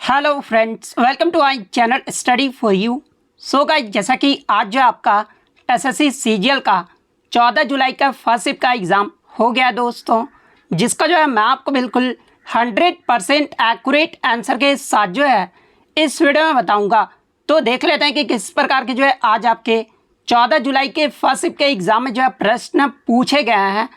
Hello friends, welcome to I channel study for you. So guys, जैसा कि आज जो आपका एसएससी सीजीएल का 14 जुलाई का फर्स्ट शिफ्ट का एग्ज़ाम हो गया दोस्तों, जिसका जो है मैं आपको बिल्कुल 100% एक्यूरेट आंसर के साथ जो है इस वीडियो में बताऊंगा। तो देख लेते हैं कि किस प्रकार के जो है आज आपके 14 जुलाई के फर्स्ट शिफ्ट के एग्ज़ाम में जो है प्रश्न पूछे गए हैं।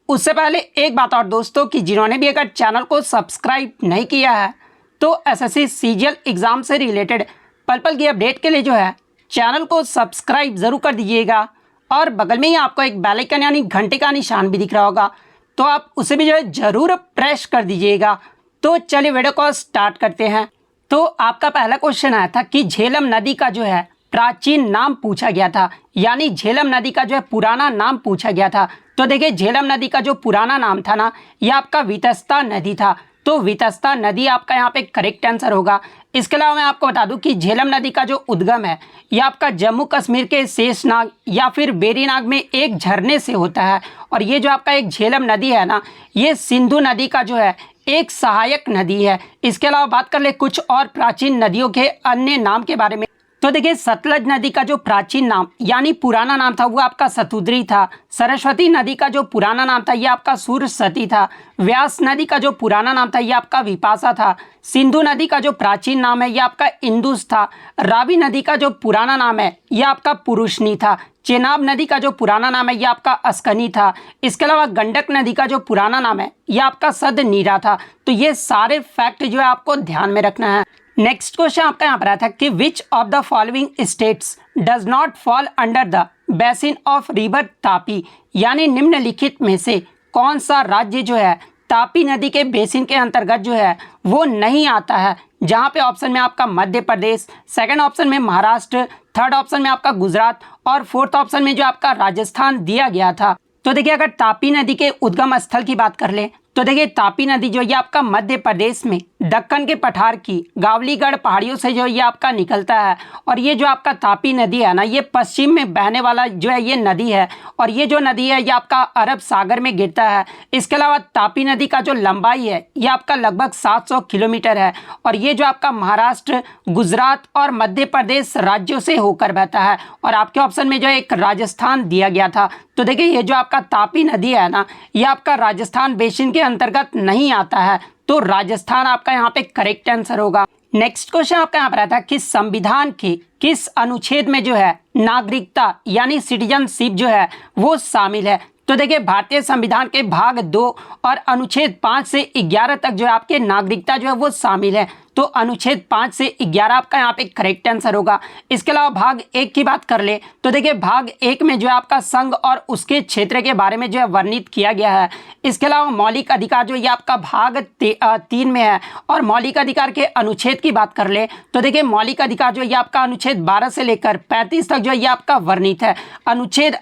उससे पहले एक बात और दोस्तों, कि जिन्होंने भी अगर चैनल को सब्सक्राइब नहीं किया है तो एसएससी सीजीएल एग्ज़ाम से रिलेटेड पल पल की अपडेट के लिए जो है चैनल को सब्सक्राइब ज़रूर कर दीजिएगा। और बगल में ही आपको एक बेल आइकन यानी घंटे का निशान भी दिख रहा होगा, तो आप उसे भी जो है ज़रूर प्रेस कर दीजिएगा। तो चलिए वीडियो को स्टार्ट करते हैं। तो आपका पहला क्वेश्चन आया था कि झेलम नदी का जो है प्राचीन नाम पूछा गया था, यानी झेलम नदी का जो है पुराना नाम पूछा गया था। तो देखिए, झेलम नदी का जो पुराना नाम था ना, यह आपका वितस्ता नदी था। तो वितस्ता नदी आपका यहाँ पे करेक्ट आंसर होगा। इसके अलावा मैं आपको बता दूं कि झेलम नदी का जो उद्गम है यह आपका जम्मू कश्मीर के शेषनाग या फिर बेरीनाग में एक झरने से होता है। और ये जो आपका एक झेलम नदी है ना, ये सिंधु नदी का जो है एक सहायक नदी है। इसके अलावा बात कर ले कुछ और प्राचीन नदियों के अन्य नाम के बारे में। तो देखिए, सतलज नदी का जो प्राचीन नाम यानी पुराना नाम था वो आपका सतुद्री था। सरस्वती नदी का जो पुराना नाम था ये आपका सुरसती था। व्यास नदी का जो पुराना नाम था ये आपका विपाशा था। सिंधु नदी का जो प्राचीन नाम है ये आपका इंदुस था। रावी नदी का जो पुराना नाम है ये आपका पुरुषनी था। चेनाब नदी का जो पुराना नाम है ये आपका अस्कनी था। इसके अलावा गंडक नदी का जो पुराना नाम है ये आपका सदनीरा था। तो ये सारे फैक्ट जो है आपको ध्यान में रखना है। नेक्स्ट क्वेश्चन आपका यहाँ पर आया था कि which of the following states does not fall under the basin of river Tapi, यानी निम्नलिखित में से कौन सा राज्य जो है तापी नदी के बेसिन के अंतर्गत जो है वो नहीं आता है। जहाँ पे ऑप्शन में आपका मध्य प्रदेश, सेकंड ऑप्शन में महाराष्ट्र, थर्ड ऑप्शन में आपका गुजरात और फोर्थ ऑप्शन में जो आपका राजस्थान दिया गया था। तो देखिए, अगर तापी नदी के उद्गम स्थल की बात कर ले तो देखिए, तापी नदी जो ये आपका मध्य प्रदेश में दक्कन के पठार की गावलीगढ़ पहाड़ियों से जो ये आपका निकलता है। और ये जो आपका तापी नदी है ना, ये पश्चिम में बहने वाला जो है ये नदी है। और ये जो नदी है ये आपका अरब सागर में गिरता है। इसके अलावा तापी नदी का जो लंबाई है ये आपका लगभग 700 किलोमीटर है। और ये जो आपका महाराष्ट्र, गुजरात और मध्य प्रदेश राज्यों से होकर बहता है। और आपके ऑप्शन में जो एक राजस्थान दिया गया था। तो देखिए, ये जो आपका तापी नदी है ना, ये आपका राजस्थान बेसिन के अंतर्गत नहीं आता है। तो राजस्थान आपका यहाँ पे करेक्ट आंसर होगा। नेक्स्ट क्वेश्चन आपका यहाँ पर आता है कि संविधान के किस अनुच्छेद में जो है नागरिकता यानी सिटीजनशिप जो है वो शामिल है। तो देखिए, भारतीय संविधान के भाग 2 और अनुच्छेद 5 से 11 तक जो है आपके नागरिकता जो है वो शामिल है। तो अनुच्छेद 5 से 11 आपका यहाँ पे करेक्ट आंसर होगा। इसके अलावा भाग 1 की बात कर ले तो देखिए, भाग 1 में जो है आपका संघ और उसके क्षेत्र के बारे में जो है वर्णित किया गया है। इसके अलावा मौलिक अधिकार जो ये आपका भाग 3 में है। और मौलिक अधिकार के अनुच्छेद की बात कर ले तो देखिए, मौलिक अधिकार जो ये आपका अनुच्छेद 12 से लेकर 35 तक जो है ये आपका वर्णित है। अनुच्छेद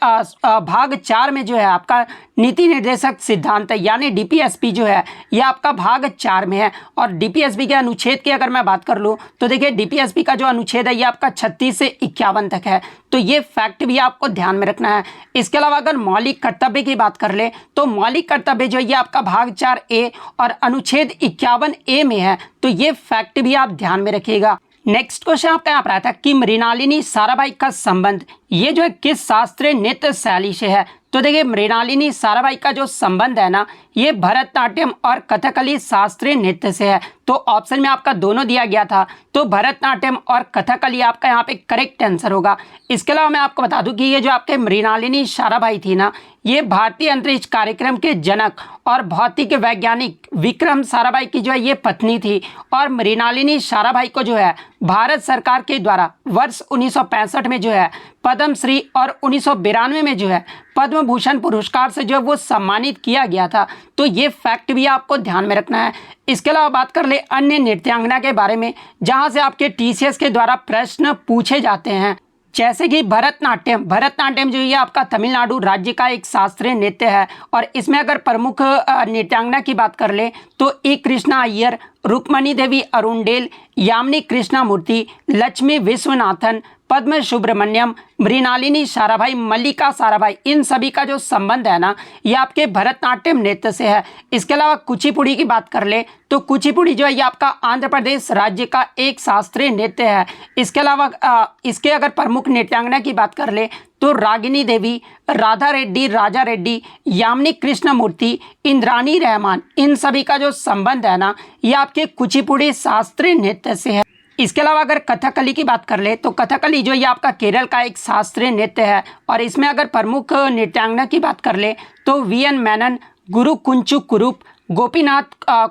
भाग 4 में जो है आपका नीति निर्देशक सिद्धांत यानी डीपीएसपी जो है ये आपका भाग 4 में है। और डीपीएसपी के अनुच्छेद की अगर मैं बात कर लूँ तो देखिए, डीपीएसपी का जो अनुच्छेद है ये आपका 36 से 51 तक है। तो ये फैक्ट भी आपको ध्यान में रखना है। इसके अलावा अगर मौलिक कर्तव्य की बात कर ले तो मौलिक कर्तव्य जो ये आपका भाग 4A और अनुच्छेद 51A में है। तो ये फैक्ट भी आप ध्यान में रखिएगा। नेक्स्ट क्वेश्चन आपका यहाँ पर आता है कि मृणालिनी साराभाई का संबंध ये जो है किस शास्त्रीय नृत्य शैली से है। तो देखिए, मृणालिनी साराभाई का जो संबंध है ना, ये भरतनाट्यम और कथकली शास्त्रीय नृत्य से है। तो ऑप्शन में आपका दोनों दिया गया था, तो भरतनाट्यम और कथकली आपका यहाँ पे करेक्ट आंसर होगा। इसके अलावा मैं आपको बता दूं कि ये जो आपके मृणालिनी साराभाई थी ना, ये भारतीय अंतरिक्ष कार्यक्रम के जनक और भौतिक वैज्ञानिक विक्रम साराभाई की जो है ये पत्नी थी। और मृणालिनी साराभाई को जो है भारत सरकार के द्वारा वर्ष 1965 में जो है पद्मश्री और 1992 में जो है पद्म भूषण पुरस्कार से जो है वो सम्मानित किया गया था। तो ये फैक्ट भी आपको ध्यान में रखना है। इसके अलावा बात कर ले अन्य नृत्यांगना के बारे में, जहां से आपके टीसीएस के द्वारा प्रश्न पूछे जाते हैं, जैसे कि भरतनाट्यम जो ये आपका तमिलनाडु राज्य का एक शास्त्रीय नृत्य है। और इसमें अगर प्रमुख नृत्यांगना की बात कर ले तो ई कृष्णा अय्यर, रुक्मणी देवी अरुणडेल, यामिनी कृष्णमूर्ति, लक्ष्मी विश्वनाथन, पद्म सुब्रमण्यम, मृणालिनी साराभाई, मल्लिका साराभाई, इन सभी का जो संबंध है ना ये आपके भरतनाट्यम नृत्य से है। इसके अलावा कुचिपुड़ी की बात कर ले तो कुचिपुड़ी जो है ये आपका आंध्र प्रदेश राज्य का एक शास्त्रीय नृत्य है। इसके अलावा इसके अगर प्रमुख नृत्यांगना की बात कर ले तो रागिनी देवी, राधा रेड्डी, राजा रेड्डी, यामिनी कृष्णमूर्ति, इंद्राणी रहमान, इन सभी का जो संबंध है ना ये आपके कुचिपुड़ी शास्त्रीय नृत्य से है। इसके अलावा अगर कथकली की बात कर ले तो कथकली जो ये आपका केरल का एक शास्त्रीय नृत्य है और इसमें अगर प्रमुख नृत्यांगना की बात कर ले तो वीएन मेनन, गुरु कुंचु कुरूप, गोपीनाथ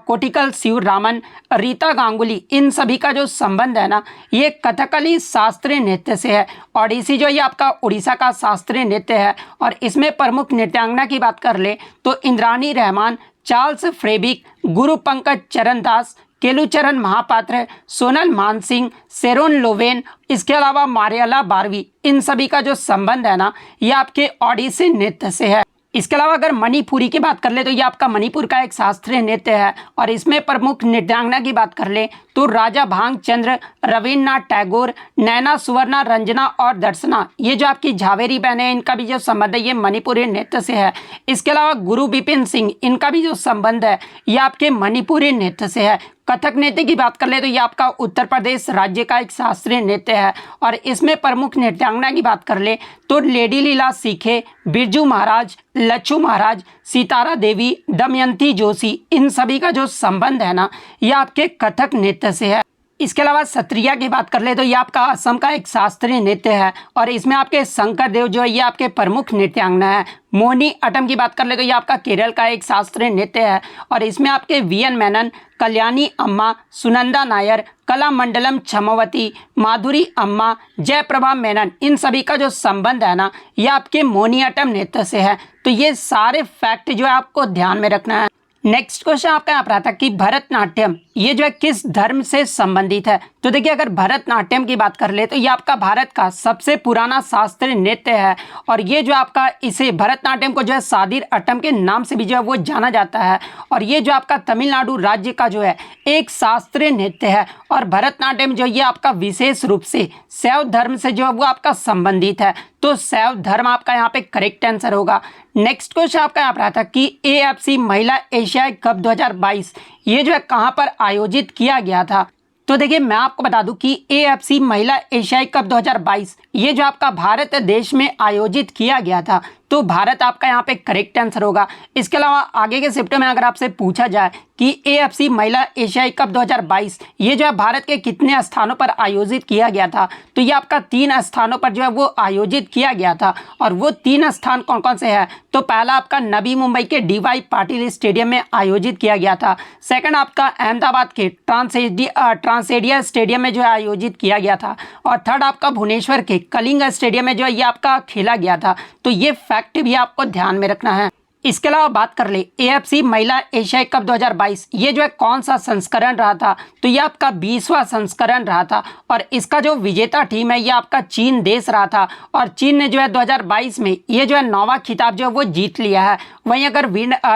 कोटिकल शिवरामन, रीता गांगुली, इन सभी का जो संबंध है ना ये कथकली शास्त्रीय नृत्य से है। ओडिसी जो ये आपका उड़ीसा का शास्त्रीय नृत्य है और इसमें प्रमुख नृत्यांगना की बात कर ले तो इंद्राणी रहमान, चार्ल्स फ्रेबिक, गुरु पंकज चरण दास, केलुचरण महापात्र, सोनल मानसिंह, सेरोन लोवेन, इसके अलावा मारियाला बारवी, इन सभी का जो संबंध है ना ये आपके ओडिसी नृत्य से है। इसके अलावा अगर मणिपुरी की बात कर ले तो ये आपका मणिपुर का एक शास्त्रीय नृत्य है और इसमें प्रमुख नृत्यांगना की बात कर ले तो राजा भांगचंद्र, रविन्द्रनाथ टैगोर, नैना सुवर्णा, रंजना और दर्शना, ये जो आपकी झावेरी बहन है इनका भी जो संबंध है ये मणिपुरी नृत्य से है। इसके अलावा गुरु बिपिन सिंह, इनका भी जो संबंध है ये आपके मणिपुरी नृत्य से है। कथक नृत्य की बात कर ले तो ये आपका उत्तर प्रदेश राज्य का एक शास्त्रीय नृत्य है और इसमें प्रमुख नृत्यांगना की बात कर ले तो लेडी लीला सीखे, बिरजू महाराज, लच्छू महाराज, सितारा देवी, दमयंती जोशी, इन सभी का जो संबंध है ना ये आपके कथक नृत्य से है। इसके अलावा सत्रिया की बात कर ले तो ये आपका असम का एक शास्त्रीय नृत्य है और इसमें आपके शंकर देव जो है ये आपके प्रमुख नृत्यांगना है। मोहिनी अट्टम की बात कर ले तो ये आपका केरल का एक शास्त्रीय नृत्य है और इसमें आपके वीएन मेनन, कल्याणी अम्मा, सुनंदा नायर, कला मंडलम छमवती, माधुरी अम्मा, जयप्रभा मेनन, इन सभी का जो संबंध है ना ये आपके मोहिनी अट्टम नृत्य से है। तो ये सारे फैक्ट जो है आपको ध्यान में रखना है। नेक्स्ट क्वेश्चन आपका यहाँ पर आता है कि भरतनाट्यम ये जो है किस धर्म से संबंधित है। तो देखिए अगर भरतनाट्यम की बात कर ले तो ये आपका भारत का सबसे पुराना शास्त्रीय नृत्य है और ये जो आपका इसे भरतनाट्यम को जो है सादिर अट्टम के नाम से भी जो है वो जाना जाता है और ये जो आपका तमिलनाडु राज्य का जो है एक शास्त्रीय नृत्य है और भरतनाट्यम जो ये आपका विशेष रूप से शैव धर्म से जो है वो आपका संबंधित है। तो शैव धर्म आपका यहाँ पे करेक्ट आंसर होगा। नेक्स्ट क्वेश्चन आपका यहाँ पर आता है कि AFC महिला एशियाई कप 2022 ये जो है कहाँ पर आयोजित किया गया था। तो देखिए मैं आपको बता दूं कि AFC महिला एशियाई कप 2022 ये जो आपका भारत देश में आयोजित किया गया था। तो भारत आपका यहाँ पे करेक्ट आंसर होगा। इसके अलावा आगे के शिफ्ट में अगर आपसे पूछा जाए कि AFC महिला एशियाई कप 2022 ये जो है भारत के कितने स्थानों पर आयोजित किया गया था, तो ये आपका 3 स्थानों पर जो है वो आयोजित किया गया था और वो 3 स्थान कौन कौन से हैं। तो पहला आपका नवी मुंबई के DY पाटिल स्टेडियम में आयोजित किया गया था। सेकंड आपका अहमदाबाद के ट्रांसेडिया स्टेडियम में जो है आयोजित किया गया था और थर्ड आपका भुवनेश्वर के कलिंग स्टेडियम में जो है ये आपका खेला गया था। तो ये फैक्ट भी आपको ध्यान में रखना है। इसके अलावा बात कर ले AFC महिला एशियाई कप 2022 ये जो है कौन सा संस्करण रहा था, तो ये आपका 20वां संस्करण रहा था और इसका जो विजेता टीम है ये आपका चीन देश रहा था और चीन ने जो है 2022 में ये जो है 9वां खिताब जो है वो जीत लिया है। वहीं अगर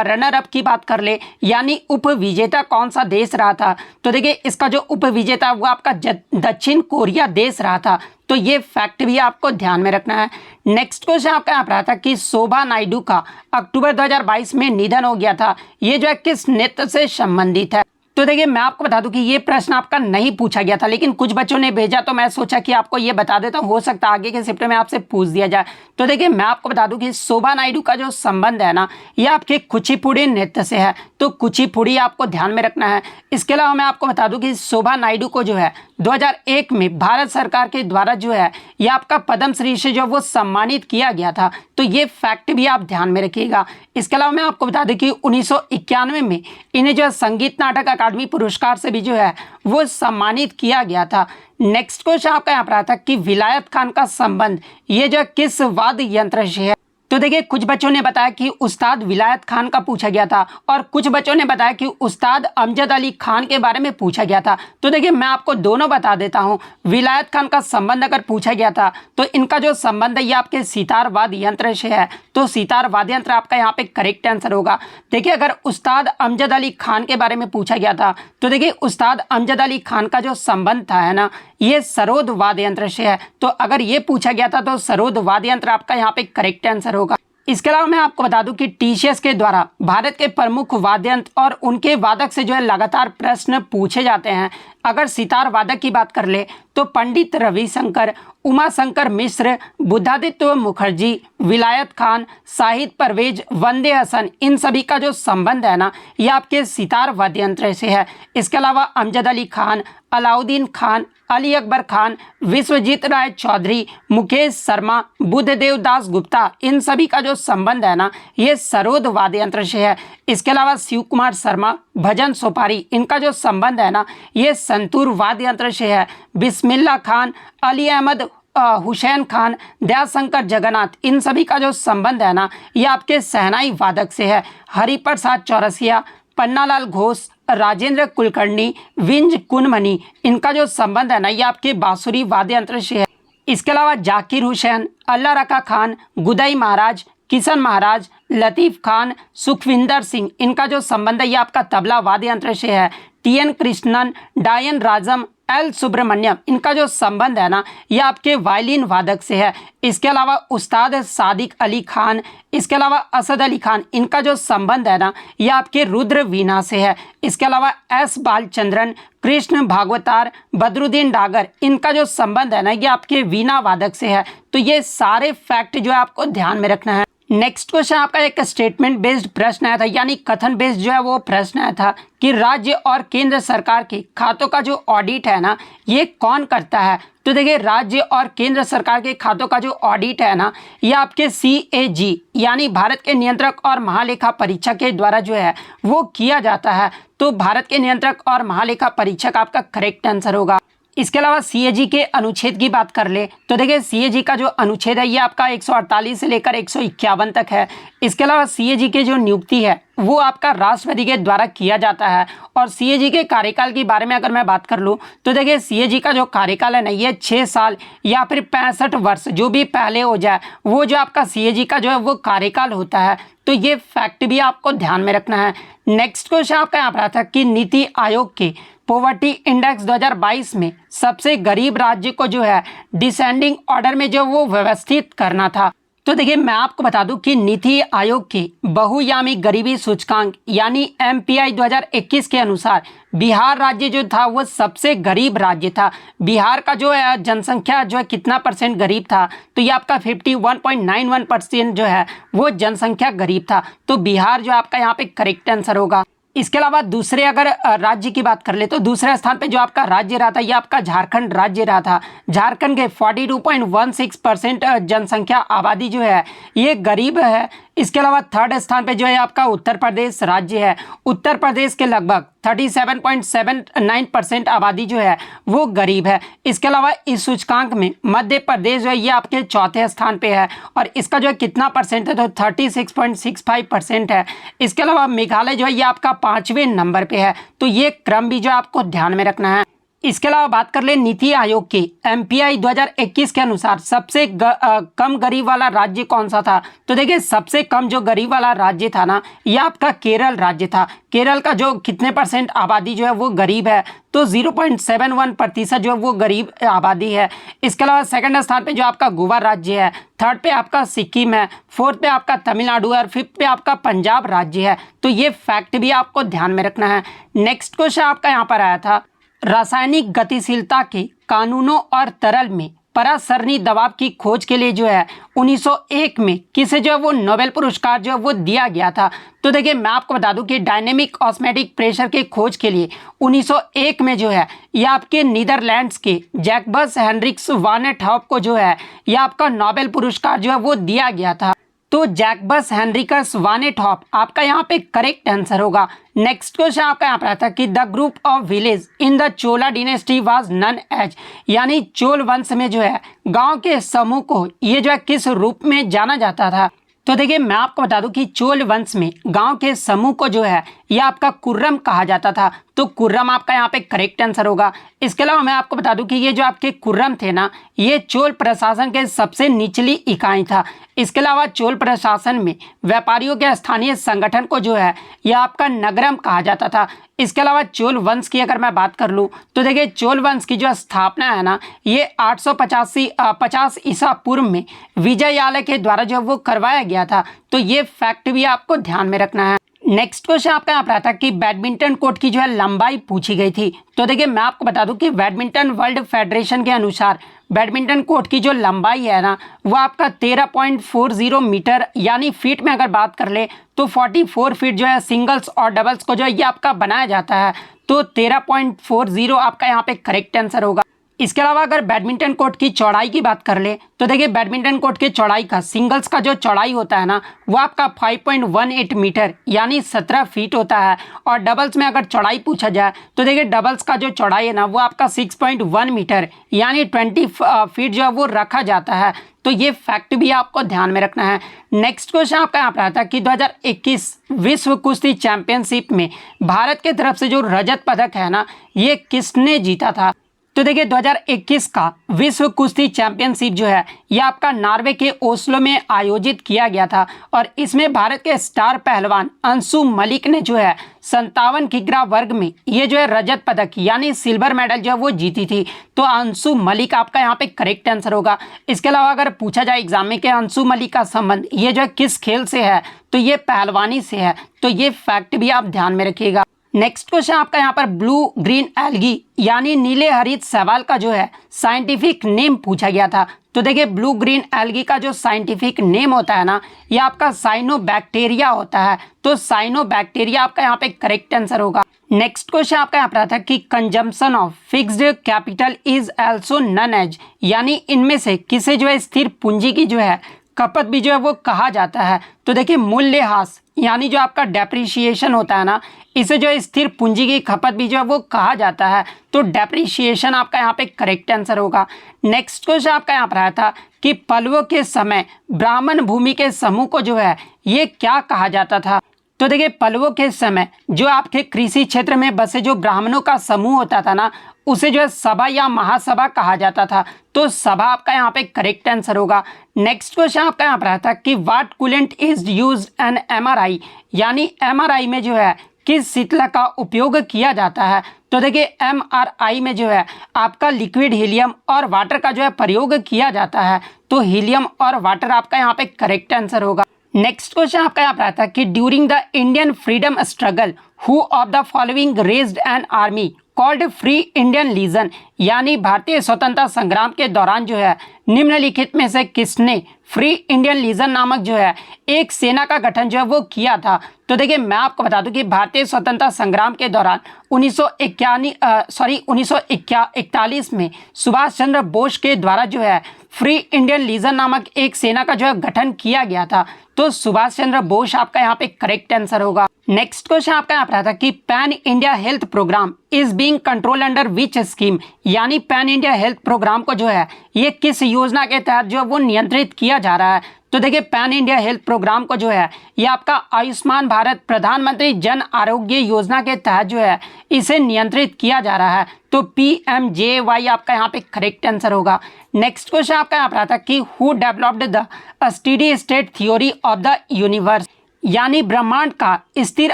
रनर अप की बात कर ले यानी उप विजेता कौन सा देश रहा था, तो देखिए इसका जो उप विजेता वो आपका दक्षिण कोरिया देश रहा था। तो ये फैक्ट भी आपको ध्यान में रखना है। नेक्स्ट क्वेश्चन आपका यहाँ पर आता कि शोभा नायडू का अक्टूबर 2022 में निधन हो गया था, ये जो है किस नृत्य से संबंधित है। तो देखिए मैं आपको बता दूं कि ये प्रश्न आपका नहीं पूछा गया था लेकिन कुछ बच्चों ने भेजा तो मैं सोचा कि आपको ये बता देता हूँ, हो सकता है आगे के शिफ्ट में आपसे पूछ दिया जाए। तो देखिए मैं आपको बता दूं कि शोभा नायडू का जो संबंध है ना ये आपके कुचिपुड़ी नृत्य से है। तो कुचिपुड़ी आपको ध्यान में रखना है। इसके अलावा मैं आपको बता दूं कि शोभा नायडू को जो है 2001 में भारत सरकार के द्वारा जो है ये आपका पद्मश्री से जो वो सम्मानित किया गया था। तो ये फैक्ट भी आप ध्यान में रखिएगा। इसके अलावा मैं आपको बता दूं कि 1991 में इन्हें जो है संगीत नाटक अकादमी पुरस्कार से भी जो है वो सम्मानित किया गया था। नेक्स्ट क्वेश्चन आपका यहाँ पर आता है कि विलायत खान का संबंध ये जो किस वाद्य यंत्र से है। तो देखिए कुछ बच्चों ने बताया कि उस्ताद विलायत खान का पूछा गया था और कुछ बच्चों ने बताया कि उस्ताद अमजद अली खान के बारे में पूछा गया था। तो देखिए मैं आपको दोनों बता देता हूं। विलायत खान का संबंध अगर पूछा गया था तो इनका जो संबंध है ये आपके सितार वाद्य यंत्र से है, तो सितार वाद्य यंत्र आपका यहाँ पे करेक्ट आंसर होगा। देखिए अगर उस्ताद अमजद अली खान के बारे में पूछा गया था तो देखिए उस्ताद अमजद अली खान का जो संबंध था है ना ये सरोद वाद्य यंत्र से है। तो अगर ये पूछा गया था तो सरोद वाद्य यंत्र आपका यहाँ पे करेक्ट आंसर होगा। इसके अलावा मैं आपको बता दूं कि टीसीएस के द्वारा भारत के प्रमुख वाद्य यंत्र और उनके वादक से जो है लगातार प्रश्न पूछे जाते हैं। अगर सितार वादक की बात कर ले तो पंडित रविशंकर, उमाशंकर मिश्र, बुद्धादित्य मुखर्जी, विलायत खान, शाहिद परवेज, वंदे हसन, इन सभी का जो संबंध है ना ये आपके सितार वाद्य यंत्र से है। इसके अलावा अमजद अली खान, अलाउद्दीन खान, अली अकबर खान, विश्वजीत राय चौधरी, मुकेश शर्मा, बुद्धदेव दास गुप्ता, इन सभी का जो संबंध है ना ये सरोद वाद्य यंत्र से है। इसके अलावा शिव कुमार शर्मा, भजन सोपारी, इनका जो संबंध है ना ये संतूर वाद्य यंत्र से है। बिस्मिल्ला खान, अली अहमद हुसैन खान, दयाशंकर जगन्नाथ, इन सभी का जो संबंध है ना ये आपके शहनाई वादक से है। हरिप्रसाद चौरसिया, पन्नालाल घोष, राजेंद्र कुलकर्णी, विंज कुनमनी, इनका जो संबंध है ना ये आपके बांसुरी वाद्य यंत्र से है। इसके अलावा जाकिर हुसैन, अल्लाह रखा खान, गुदई महाराज, किशन महाराज, लतीफ़ खान, सुखविंदर सिंह, इनका जो संबंध है ये आपका तबला वाद्य यंत्र से है। टी.एन. कृष्णन, डायन राजम, एल सुब्रमण्यम, इनका जो संबंध है ना ये आपके वायलिन वादक से है। इसके अलावा उस्ताद सादिक अली खान, इसके अलावा असद अली खान, इनका जो संबंध है ना ये आपके रुद्र वीणा से है। इसके अलावा एस बालचंद्रन, कृष्ण भागवतार, बदरुद्दीन डागर, इनका जो संबंध है ना ये आपके वीणा वादक से है। तो ये सारे फैक्ट जो है आपको ध्यान में रखना है। नेक्स्ट क्वेश्चन आपका एक स्टेटमेंट बेस्ड प्रश्न आया था, यानी कथन बेस्ड जो है वो प्रश्न आया था कि राज्य और केंद्र सरकार के खातों का जो ऑडिट है ना ये कौन करता है। तो देखिए राज्य और केंद्र सरकार के खातों का जो ऑडिट है ना ये आपके CAG यानी भारत के नियंत्रक और महालेखा परीक्षक के द्वारा जो है वो किया जाता है। तो भारत के नियंत्रक और महालेखा परीक्षक आपका करेक्ट आंसर होगा। इसके अलावा CAG के अनुच्छेद की बात कर ले तो देखिए CAG का जो अनुच्छेद है ये आपका 148 से लेकर 151 तक है। इसके अलावा CAG के जो नियुक्ति है वो आपका राष्ट्रपति के द्वारा किया जाता है। और CAG के कार्यकाल के बारे में अगर मैं बात कर लूँ तो देखिए CAG का जो कार्यकाल है ना ये 6 साल या फिर 65 वर्ष जो भी पहले हो जाए वो जो आपका CAG का जो है वो कार्यकाल होता है। तो ये फैक्ट भी आपको ध्यान में रखना है। नेक्स्ट क्वेश्चन आपका यहाँ पर आता है कि नीति आयोग के पॉवर्टी इंडेक्स 2022 में सबसे गरीब राज्य को जो है डिसेंडिंग ऑर्डर में जो वो व्यवस्थित करना था। तो देखिए मैं आपको बता दूं कि नीति आयोग के बहुआयामी गरीबी सूचकांक यानी MPI 2021 के अनुसार बिहार राज्य जो था वो सबसे गरीब राज्य था। बिहार का जो है जनसंख्या जो है कितना परसेंट गरीब था तो ये आपका 51.91% जो है वो जनसंख्या गरीब था। तो बिहार जो आपका यहाँ पे करेक्ट आंसर होगा। इसके अलावा दूसरे अगर राज्य की बात कर ले तो दूसरे स्थान पे जो आपका राज्य रहा था ये आपका झारखंड राज्य रहा था। झारखंड के 42.16% जनसंख्या आबादी जो है ये गरीब है। इसके अलावा थर्ड स्थान पे जो है आपका उत्तर प्रदेश राज्य है। उत्तर प्रदेश के लगभग 37.79% आबादी जो है वो गरीब है। इसके अलावा इस सूचकांक में मध्य प्रदेश जो है ये आपके चौथे स्थान पे है और इसका जो है कितना परसेंट है तो 36.65% है। इसके अलावा मेघालय जो है ये आपका 5वें नंबर पे है। तो ये क्रम भी जो आपको ध्यान में रखना है। इसके अलावा बात कर ले नीति आयोग के MPI 2021 के अनुसार सबसे कम गरीब वाला राज्य कौन सा था। तो देखिए सबसे कम जो गरीब वाला राज्य था ना ये आपका केरल राज्य था। केरल का जो कितने परसेंट आबादी जो है वो गरीब है तो 0.71% जो है वो गरीब आबादी है। इसके अलावा सेकंड स्थान पे जो आपका गोवा राज्य है, थर्ड पे आपका सिक्किम है, फोर्थ पे आपका तमिलनाडु है और फिफ्थ पे आपका पंजाब राज्य है। तो ये फैक्ट भी आपको ध्यान में रखना है। नेक्स्ट क्वेश्चन आपका यहाँ पर आया था रासायनिक गतिशीलता के कानूनों और तरल में परासरणी दबाव की खोज के लिए जो है 1901 में किसे जो है वो नोबेल पुरस्कार जो है वो दिया गया था। तो देखिए मैं आपको बता दूं कि डायनेमिक ऑस्मोटिक प्रेशर के खोज के लिए 1901 में जो है ये आपके नीदरलैंड्स के जैकबस हेनरिक्स वान एट हॉप को जो है ये आपका नोबेल पुरस्कार जो है वो दिया गया था। तो जैकबस हेनरिकस वान एट हॉप आपका यहाँ पे करेक्ट आंसर होगा। नेक्स्ट क्वेश्चन आपका यहाँ पर आता है कि the group of village in the Chola dynasty was known as यानी चोल वंश में जो है गांव के समूह को ये जो है किस रूप में जाना जाता था। तो देखिए मैं आपको बता दूं कि चोल वंश में गांव के समूह को जो है यह आपका कुर्रम कहा जाता था। तो कुर्रम आपका यहाँ पे करेक्ट आंसर होगा। इसके अलावा मैं आपको बता दूं कि ये जो आपके कुर्रम थे ना, ये चोल प्रशासन के सबसे निचली इकाई था। इसके अलावा चोल प्रशासन में व्यापारियों के स्थानीय संगठन को जो है यह आपका नगरम कहा जाता था। इसके अलावा चोल वंश की अगर मैं बात कर लूँ तो देखिए चोल वंश की जो स्थापना है ना, ये 850 ईसा पूर्व में विजयालय के द्वारा जो वो करवाया गया था। तो ये फैक्ट भी आपको ध्यान में रखना है। नेक्स्ट क्वेश्चन आपका यहाँ पर आता है कि बैडमिंटन कोर्ट की जो है लंबाई पूछी गई थी। तो देखिए मैं आपको बता दूं कि बैडमिंटन वर्ल्ड फेडरेशन के अनुसार बैडमिंटन कोर्ट की जो लंबाई है ना, वो आपका 13.40 मीटर यानी फीट में अगर बात कर ले तो 44 फीट जो है सिंगल्स और डबल्स को जो है ये आपका बनाया जाता है। तो 13.40 आपका यहाँ पे करेक्ट आंसर होगा। इसके अलावा अगर बैडमिंटन कोर्ट की चौड़ाई की बात कर ले तो देखिए बैडमिंटन कोर्ट की चौड़ाई का सिंगल्स का जो चौड़ाई होता है ना, वो आपका 5.18 मीटर यानी 17 फीट होता है। और डबल्स में अगर चौड़ाई पूछा जाए तो देखिए डबल्स का जो चौड़ाई है ना, वो आपका 6.1 मीटर यानी 20 फीट जो है वो रखा जाता है। तो ये फैक्ट भी आपको ध्यान में रखना है। नेक्स्ट क्वेश्चन आपका यहाँ पर आता है कि 2021 विश्व कुश्ती चैंपियनशिप में भारत की तरफ से जो रजत पदक है ना, ये किसने जीता था। तो देखिए 2021 का विश्व कुश्ती चैंपियनशिप जो है यह आपका नॉर्वे के ओस्लो में आयोजित किया गया था। और इसमें भारत के स्टार पहलवान अंशु मलिक ने जो है 57 किग्रा वर्ग में ये जो है रजत पदक यानी सिल्वर मेडल जो है वो जीती थी। तो अंशु मलिक आपका यहाँ पे करेक्ट आंसर होगा। इसके अलावा अगर पूछा जाए एग्जाम में कि अंशु मलिक का संबंध ये जो है किस खेल से है, तो ये पहलवानी से है। तो ये फैक्ट भी आप ध्यान में रखिएगा। नेक्स्ट क्वेश्चन आपका यहाँ पर ब्लू ग्रीन एल्गी यानी नीले हरित शैवाल का जो है साइंटिफिक नेम पूछा गया था। तो देखिए ब्लू ग्रीन एल्गी का जो साइंटिफिक नेम होता है ना, ये आपका साइनोबैक्टीरिया होता है। तो साइनोबैक्टीरिया आपका यहाँ पे करेक्ट आंसर होगा। नेक्स्ट क्वेश्चन आपका यहाँ पर आता है कि consumption of fixed capital is also known as यानी इनमें से किसे जो है स्थिर पूंजी की जो है खपत भी जो है वो कहा जाता है। तो देखिए मूल्यह्रास यानी जो आपका डेप्रिसिएशन होता है ना, इसे जो है स्थिर पूंजी की खपत भी जो है वो कहा जाता है। तो डेप्रिसिएशन आपका यहाँ पे करेक्ट आंसर होगा। नेक्स्ट क्वेश्चन आपका यहाँ पर आया था कि पल्लवों के समय ब्राह्मण भूमि के समूह को जो है ये क्या कहा जाता था। तो देखिए पल्लवों के समय जो आपके कृषि क्षेत्र में बसे जो ब्राह्मणों का समूह होता था ना, उसे जो है सभा या महासभा कहा जाता था। तो सभा आपका यहाँ पे करेक्ट आंसर होगा। नेक्स्ट क्वेश्चन आपका यहाँ पर आता है कि what coolant is used in MRI यानी एमआरआई में जो है किस शीतलक का उपयोग किया जाता है। तो देखिए एमआरआई में जो है आपका लिक्विड हीलियम और वाटर का जो है प्रयोग किया जाता है। तो हीलियम और वाटर आपका यहाँ पे करेक्ट आंसर होगा। नेक्स्ट क्वेश्चन आपका यहाँ पर आता है कि during the Indian freedom struggle who of the following raised an army called free Indian legion यानी भारतीय स्वतंत्रता संग्राम के दौरान जो है निम्नलिखित में से किसने फ्री इंडियन लीजन नामक जो है एक सेना का गठन जो है वो किया था। तो देखिए मैं आपको बता दूं कि भारतीय स्वतंत्रता संग्राम के दौरान 1941 में सुभाष चंद्र बोस के द्वारा जो है फ्री इंडियन लीजन नामक एक सेना का जो है गठन किया गया था। तो सुभाष चंद्र बोस आपका यहाँ पे करेक्ट आंसर होगा। नेक्स्ट क्वेश्चन आपका यहाँ पर था कि pan India health programme is being control under which scheme यानी पैन इंडिया हेल्थ प्रोग्राम को जो है ये किस योजना के तहत जो है वो नियंत्रित किया जा रहा है। तो देखिए पैन इंडिया हेल्थ प्रोग्राम को जो है ये आपका आयुष्मान भारत प्रधानमंत्री जन आरोग्य योजना के तहत जो है इसे नियंत्रित किया जा रहा है। तो PMJY आपका यहाँ पे करेक्ट आंसर होगा। नेक्स्ट क्वेश्चन आपका यहाँ पर आता है कि who developed the steady state theory of the universe यानी ब्रह्मांड का स्थिर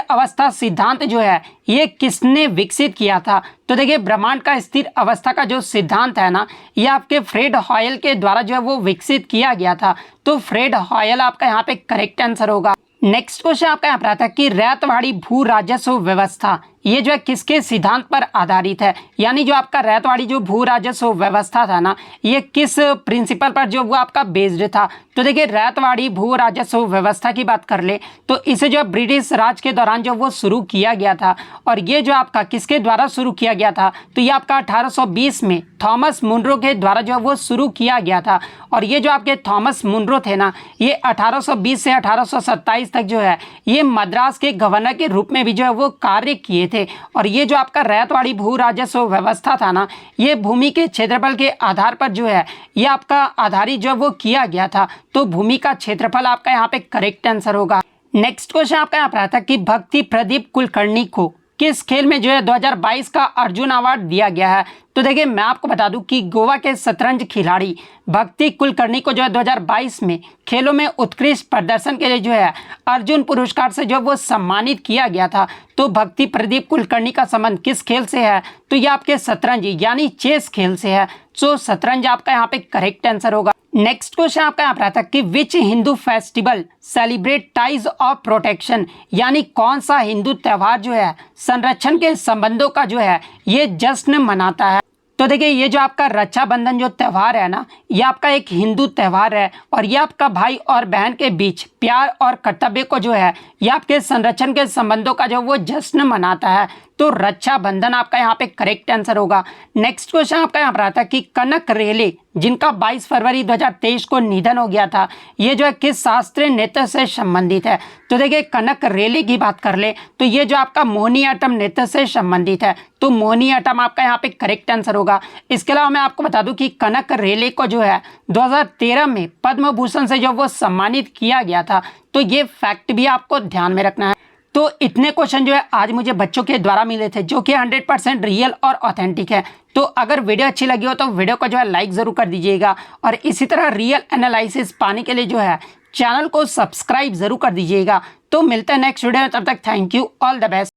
अवस्था सिद्धांत जो है ये किसने विकसित किया था। तो देखिए ब्रह्मांड का स्थिर अवस्था का जो सिद्धांत है ना, ये आपके फ्रेड हॉयल के द्वारा जो है वो विकसित किया गया था। तो फ्रेड हॉयल आपका यहाँ पे करेक्ट आंसर होगा। नेक्स्ट क्वेश्चन आपका यहाँ पर आता है कि रैयतवाड़ी भू राजस्व व्यवस्था ये जो है किसके सिद्धांत पर आधारित है यानी जो आपका रैयतवाड़ी जो भू राजस्व व्यवस्था था ना, ये किस प्रिंसिपल पर जो वो आपका बेस्ड था। तो देखिए रैयतवाड़ी भू राजस्व व्यवस्था की बात कर ले तो इसे जो ब्रिटिश राज के दौरान जो वो शुरू किया गया था। और ये जो आपका किसके द्वारा शुरू किया गया था, तो ये आपका 1820 में थॉमस मुनरो के द्वारा जो है वो शुरू किया गया था। और ये जो आपके थॉमस मुनरो थे ना, ये 1820 से 1827 तक जो है ये मद्रास के गवर्नर के रूप में भी जो है वो कार्य किए थे। थे। और ये जो आपका रैयतवाड़ी भू राजस्व व्यवस्था था ना, ये भूमि के क्षेत्रफल के आधार पर जो है ये आपका आधारित जो वो किया गया था। तो भूमि का क्षेत्रफल आपका यहाँ पे करेक्ट आंसर होगा। नेक्स्ट क्वेश्चन आपका यहाँ पर आता है कि भक्ति प्रदीप कुलकर्णी को किस खेल में जो है 2022 का अर्जुन अवार्ड दिया गया है। तो देखिए मैं आपको बता दूं कि गोवा के शतरंज खिलाड़ी भक्ति कुलकर्णी को जो है 2022 में खेलों में उत्कृष्ट प्रदर्शन के लिए जो है अर्जुन पुरस्कार से जो वो सम्मानित किया गया था। तो भक्ति प्रदीप कुलकर्णी का संबंध किस खेल से है, तो ये आपके शतरंज यानी चेस खेल से है। सो शतरंज आपका यहाँ पे करेक्ट आंसर होगा। नेक्स्ट क्वेश्चन आपका यहाँ पर आता है कि which Hindu festival celebrate ties of protection, यानी कौन सा हिंदू त्यौहार जो है संरक्षण के संबंधों का जो है ये जश्न मनाता है। तो देखिए ये जो आपका रक्षाबंधन जो त्यौहार है ना, ये आपका एक हिंदू त्यौहार है और ये आपका भाई और बहन के बीच प्यार और कर्तव्य को जो है ये आपके संरक्षण के संबंधों का जो वो जश्न मनाता है। तो रक्षाबंधन आपका यहाँ पे करेक्ट आंसर होगा। नेक्स्ट क्वेश्चन आपका यहाँ पर आता है कि कनक रेले जिनका 22 फरवरी 2023 को निधन हो गया था, ये जो है किस शास्त्रीय नृत्य से संबंधित है। तो देखिए कनक रेले की बात कर ले तो ये जो आपका मोहिनीअट्टम नृत्य से संबंधित है। तो मोहिनीअट्टम आपका यहाँ पे करेक्ट आंसर होगा। इसके अलावा मैं आपको बता दूं कि कनक रेले को जो है 2013 में पद्म भूषण से जो वो सम्मानित किया गया था। तो ये फैक्ट भी आपको ध्यान में रखना है। तो इतने क्वेश्चन जो है आज मुझे बच्चों के द्वारा मिले थे जो कि 100% रियल और ऑथेंटिक है। तो अगर वीडियो अच्छी लगी हो तो वीडियो को जो है लाइक ज़रूर कर दीजिएगा और इसी तरह रियल एनालिसिस पाने के लिए जो है चैनल को सब्सक्राइब ज़रूर कर दीजिएगा। तो मिलते हैं नेक्स्ट वीडियो में, तब तक thank you, all the best.